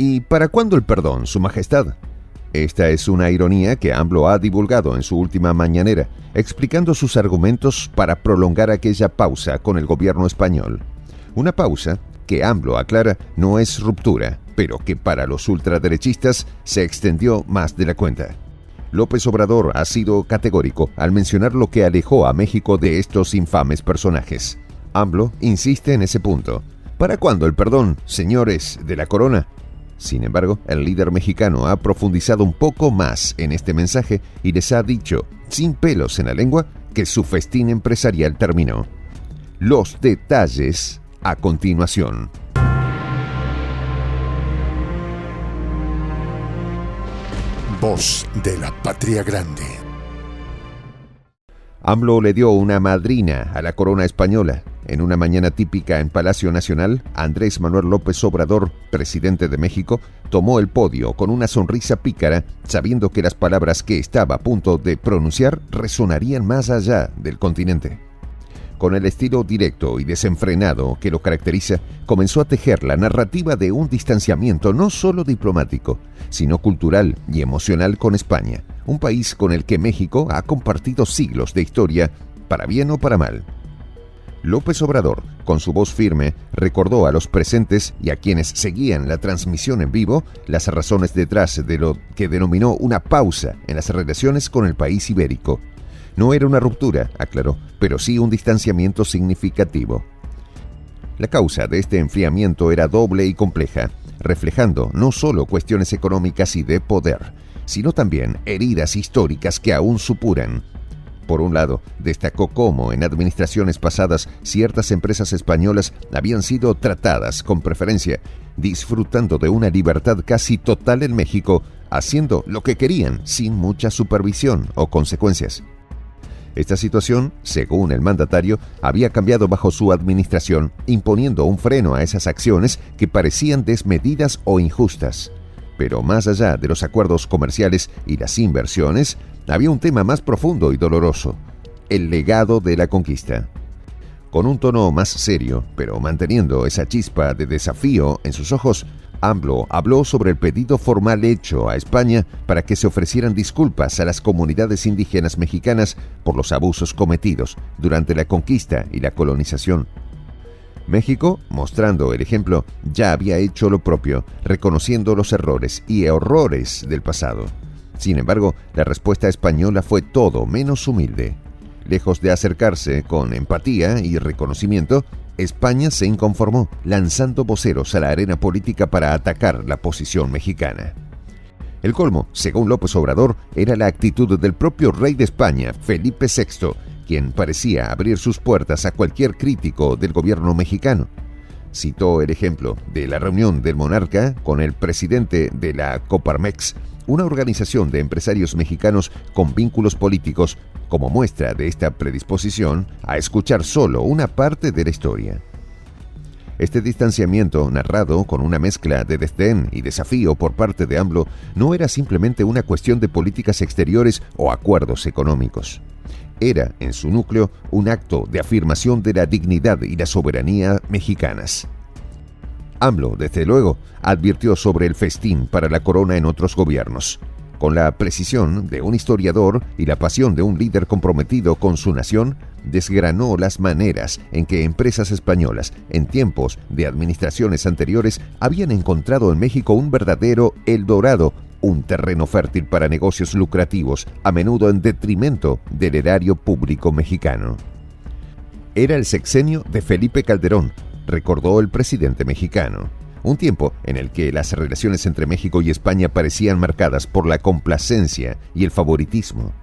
¿Y para cuándo el perdón, Su Majestad? Esta es una ironía que AMLO ha divulgado en su última mañanera, explicando sus argumentos para prolongar aquella pausa con el gobierno español. Una pausa que AMLO aclara no es ruptura, pero que para los ultraderechistas se extendió más de la cuenta. López Obrador ha sido categórico al mencionar lo que alejó a México de estos infames personajes. AMLO insiste en ese punto. ¿Para cuándo el perdón, señores de la corona? Sin embargo, el líder mexicano ha profundizado un poco más en este mensaje y les ha dicho, sin pelos en la lengua, que su festín empresarial terminó. Los detalles a continuación. Voz de la Patria Grande. AMLO le dio una madrina a la corona española. En una mañana típica en Palacio Nacional, Andrés Manuel López Obrador, presidente de México, tomó el podio con una sonrisa pícara, sabiendo que las palabras que estaba a punto de pronunciar resonarían más allá del continente. Con el estilo directo y desenfrenado que lo caracteriza, comenzó a tejer la narrativa de un distanciamiento no solo diplomático, sino cultural y emocional con España, un país con el que México ha compartido siglos de historia, para bien o para mal. López Obrador, con su voz firme, recordó a los presentes y a quienes seguían la transmisión en vivo las razones detrás de lo que denominó una pausa en las relaciones con el país ibérico. No era una ruptura, aclaró, pero sí un distanciamiento significativo. La causa de este enfriamiento era doble y compleja, reflejando no solo cuestiones económicas y de poder, sino también heridas históricas que aún supuran. Por un lado, destacó cómo en administraciones pasadas ciertas empresas españolas habían sido tratadas con preferencia, disfrutando de una libertad casi total en México, haciendo lo que querían sin mucha supervisión o consecuencias. Esta situación, según el mandatario, había cambiado bajo su administración, imponiendo un freno a esas acciones que parecían desmedidas o injustas. Pero más allá de los acuerdos comerciales y las inversiones, había un tema más profundo y doloroso: el legado de la conquista. Con un tono más serio, pero manteniendo esa chispa de desafío en sus ojos, AMLO habló sobre el pedido formal hecho a España para que se ofrecieran disculpas a las comunidades indígenas mexicanas por los abusos cometidos durante la conquista y la colonización. México, mostrando el ejemplo, ya había hecho lo propio, reconociendo los errores y horrores del pasado. Sin embargo, la respuesta española fue todo menos humilde. Lejos de acercarse con empatía y reconocimiento, España se inconformó, lanzando voceros a la arena política para atacar la posición mexicana. El colmo, según López Obrador, era la actitud del propio rey de España, Felipe VI, quien parecía abrir sus puertas a cualquier crítico del gobierno mexicano. Citó el ejemplo de la reunión del monarca con el presidente de la Coparmex, una organización de empresarios mexicanos con vínculos políticos, como muestra de esta predisposición a escuchar solo una parte de la historia. Este distanciamiento, narrado con una mezcla de desdén y desafío por parte de AMLO, no era simplemente una cuestión de políticas exteriores o acuerdos económicos. Era, en su núcleo, un acto de afirmación de la dignidad y la soberanía mexicanas. AMLO, desde luego, advirtió sobre el festín para la corona en otros gobiernos. Con la precisión de un historiador y la pasión de un líder comprometido con su nación, desgranó las maneras en que empresas españolas, en tiempos de administraciones anteriores, habían encontrado en México un verdadero Eldorado, un terreno fértil para negocios lucrativos, a menudo en detrimento del erario público mexicano. Era el sexenio de Felipe Calderón, recordó el presidente mexicano. Un tiempo en el que las relaciones entre México y España parecían marcadas por la complacencia y el favoritismo.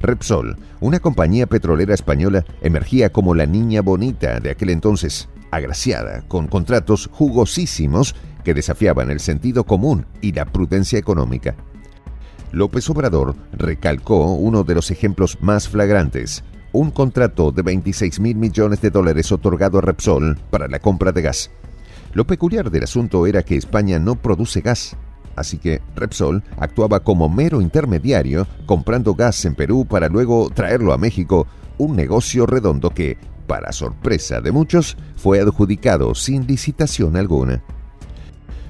Repsol, una compañía petrolera española, emergía como la niña bonita de aquel entonces, agraciada con contratos jugosísimos que desafiaban el sentido común y la prudencia económica. López Obrador recalcó uno de los ejemplos más flagrantes: un contrato de $26,000 millones otorgado a Repsol para la compra de gas. Lo peculiar del asunto era que España no produce gas, así que Repsol actuaba como mero intermediario, comprando gas en Perú para luego traerlo a México, un negocio redondo que, para sorpresa de muchos, fue adjudicado sin licitación alguna.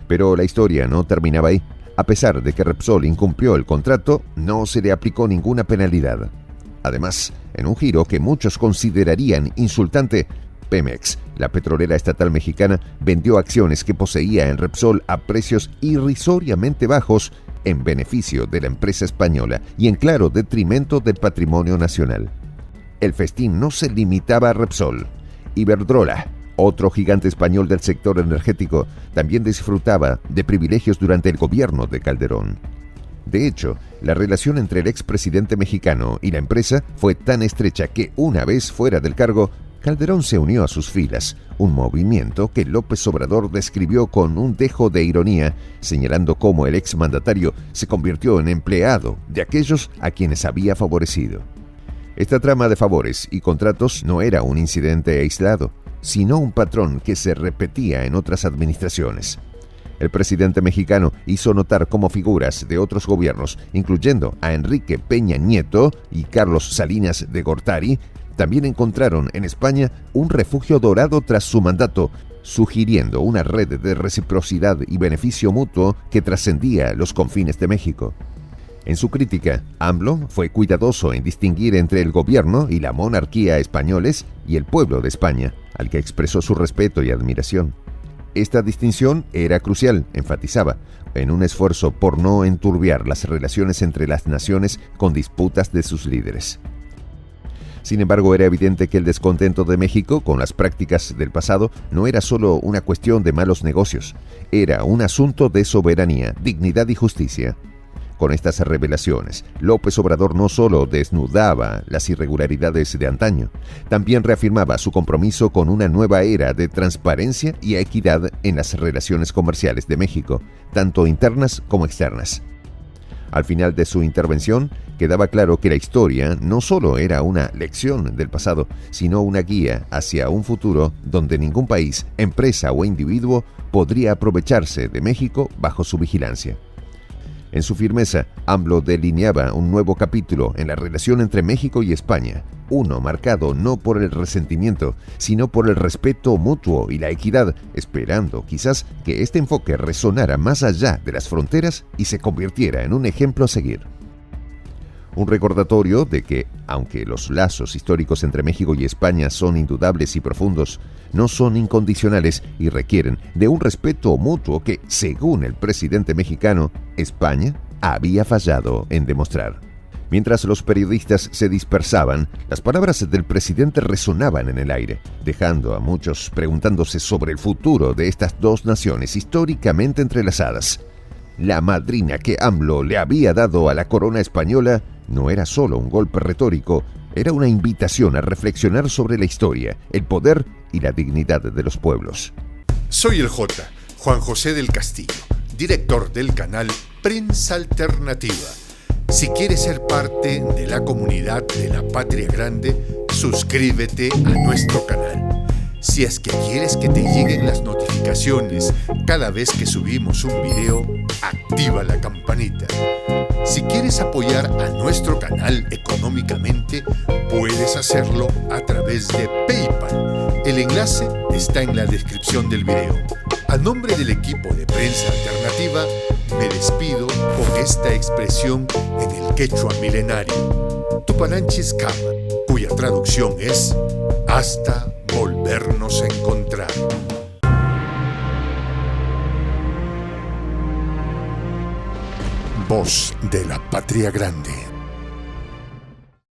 Pero la historia no terminaba ahí. A pesar de que Repsol incumplió el contrato, no se le aplicó ninguna penalidad. Además, en un giro que muchos considerarían insultante, Pemex, la petrolera estatal mexicana, vendió acciones que poseía en Repsol a precios irrisoriamente bajos en beneficio de la empresa española y en claro detrimento del patrimonio nacional. El festín no se limitaba a Repsol. Iberdrola, otro gigante español del sector energético, también disfrutaba de privilegios durante el gobierno de Calderón. De hecho, la relación entre el expresidente mexicano y la empresa fue tan estrecha que, una vez fuera del cargo, Calderón se unió a sus filas, un movimiento que López Obrador describió con un dejo de ironía, señalando cómo el exmandatario se convirtió en empleado de aquellos a quienes había favorecido. Esta trama de favores y contratos no era un incidente aislado, sino un patrón que se repetía en otras administraciones. El presidente mexicano hizo notar cómo figuras de otros gobiernos, incluyendo a Enrique Peña Nieto y Carlos Salinas de Gortari, también encontraron en España un refugio dorado tras su mandato, sugiriendo una red de reciprocidad y beneficio mutuo que trascendía los confines de México. En su crítica, AMLO fue cuidadoso en distinguir entre el gobierno y la monarquía españoles y el pueblo de España, al que expresó su respeto y admiración. Esta distinción era crucial, enfatizaba, en un esfuerzo por no enturbiar las relaciones entre las naciones con disputas de sus líderes. Sin embargo, era evidente que el descontento de México con las prácticas del pasado no era solo una cuestión de malos negocios, era un asunto de soberanía, dignidad y justicia. Con estas revelaciones, López Obrador no solo desnudaba las irregularidades de antaño, también reafirmaba su compromiso con una nueva era de transparencia y equidad en las relaciones comerciales de México, tanto internas como externas. Al final de su intervención, quedaba claro que la historia no solo era una lección del pasado, sino una guía hacia un futuro donde ningún país, empresa o individuo podría aprovecharse de México bajo su vigilancia. En su firmeza, AMLO delineaba un nuevo capítulo en la relación entre México y España, uno marcado no por el resentimiento, sino por el respeto mutuo y la equidad, esperando quizás que este enfoque resonara más allá de las fronteras y se convirtiera en un ejemplo a seguir. Un recordatorio de que, aunque los lazos históricos entre México y España son indudables y profundos, no son incondicionales y requieren de un respeto mutuo que, según el presidente mexicano, España había fallado en demostrar. Mientras los periodistas se dispersaban, las palabras del presidente resonaban en el aire, dejando a muchos preguntándose sobre el futuro de estas dos naciones históricamente entrelazadas. La madrina que AMLO le había dado a la corona española no era solo un golpe retórico, era una invitación a reflexionar sobre la historia, el poder y la dignidad de los pueblos. Soy el J, Juan José del Castillo, director del canal Prensa Alternativa. Si quieres ser parte de la comunidad de la Patria Grande, suscríbete a nuestro canal. Si es que quieres que te lleguen las notificaciones cada vez que subimos un video, activa la campanita. Si quieres apoyar a nuestro canal económicamente, puedes hacerlo a través de PayPal. El enlace está en la descripción del video. A nombre del equipo de Prensa Alternativa, me despido con esta expresión en el quechua milenario, Tupananchis Kama, cuya traducción es hasta volvernos a encontrar. Voz de la Patria Grande.